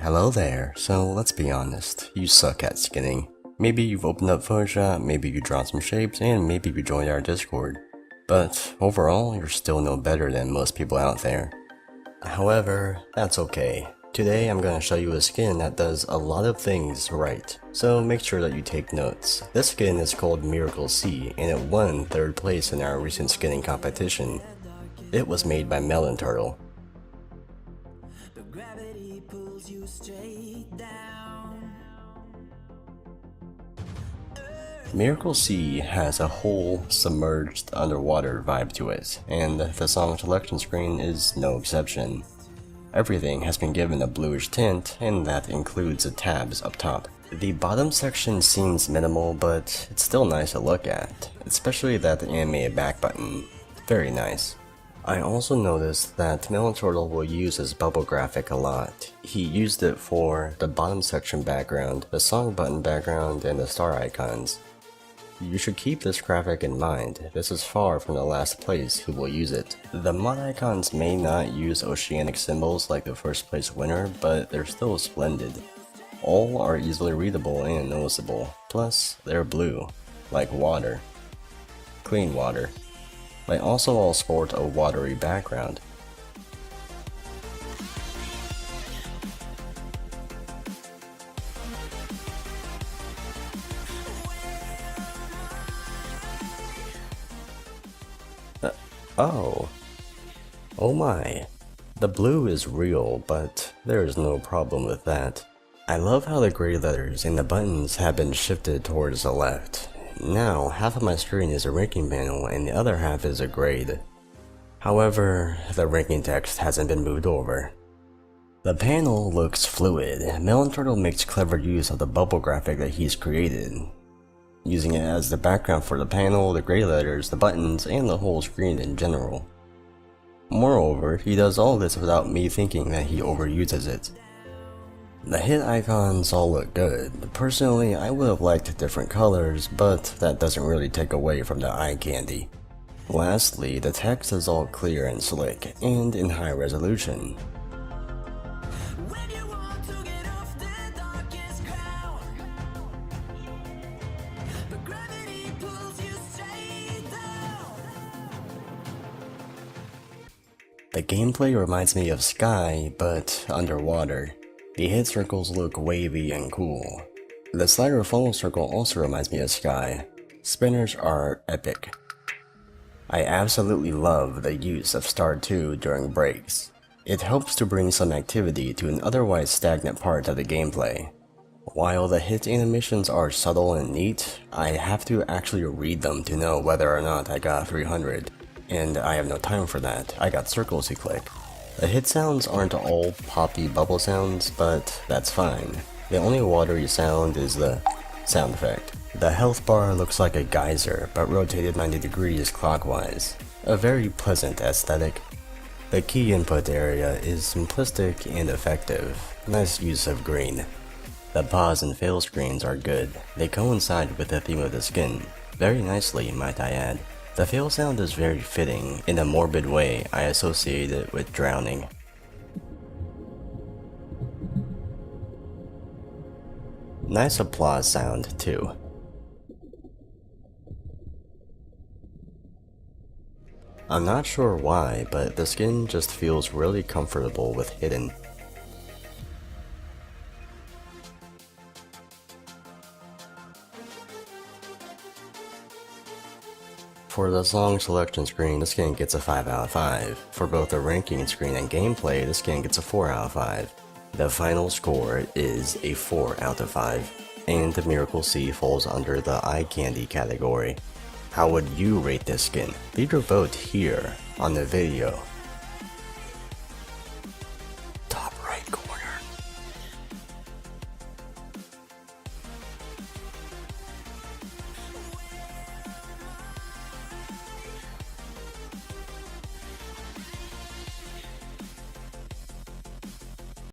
Hello there, so let's be honest, you suck at skinning. Maybe you've opened up Photoshop, maybe you drawn some shapes, and maybe you joined our Discord. But overall, you're still no better than most people out there. However, that's okay. Today I'm going to show you a skin that does a lot of things right, so make sure that you take notes. This skin is called Miracle C, and it won 3rd place in our recent skinning competition. It was made by Melon Turtle. Miracle Sea has a whole submerged underwater vibe to it, and the song selection screen is no exception. Everything has been given a bluish tint, and that includes the tabs up top. The bottom section seems minimal, but it's still nice to look at, especially that animated back button. Very nice. I also noticed that Melon Turtle will use his bubble graphic a lot. He used it for the bottom section background, the song button background, and the star icons. You should keep this graphic in mind. This is far from the last place who will use it. The mod icons may not use oceanic symbols like the first place winner, but they're still splendid. All are easily readable and noticeable, plus they're blue, like water. Clean water. They also all sport a watery background. Oh my. The blue is real, but there is no problem with that. I love how the gray letters and the buttons have been shifted towards the left. Now, half of my screen is a ranking panel and the other half is a grade. However, the ranking text hasn't been moved over. The panel looks fluid. Melon Turtle makes clever use of the bubble graphic that he's created, using it as the background for the panel, the gray letters, the buttons, and the whole screen in general. Moreover, he does all this without me thinking that he overuses it. The hit icons all look good. Personally, I would have liked different colors, but that doesn't really take away from the eye candy. Lastly, the text is all clear and slick, and in high resolution. The gameplay reminds me of Sky, but underwater. The hit circles look wavy and cool. The slider funnel circle also reminds me of Sky. Spinners are epic. I absolutely love the use of Star 2 during breaks. It helps to bring some activity to an otherwise stagnant part of the gameplay. While the hit animations are subtle and neat, I have to actually read them to know whether or not I got 300. And I have no time for that. I got circles to click. The hit sounds aren't all poppy bubble sounds, but that's fine. The only watery sound is the sound effect. The health bar looks like a geyser, but rotated 90 degrees clockwise. A very pleasant aesthetic. The key input area is simplistic and effective. Nice use of green. The pause and fail screens are good. They coincide with the theme of the skin. Very nicely, might I add. The fail sound is very fitting. In a morbid way, I associate it with drowning. Nice applause sound, too. I'm not sure why, but the skin just feels really comfortable with hidden. For the song selection screen, the skin gets a 5 out of 5. For both the ranking screen and gameplay, the skin gets a 4 out of 5. The final score is a 4 out of 5, and the Miracle C falls under the eye candy category. How would you rate this skin? Leave your vote here on the video.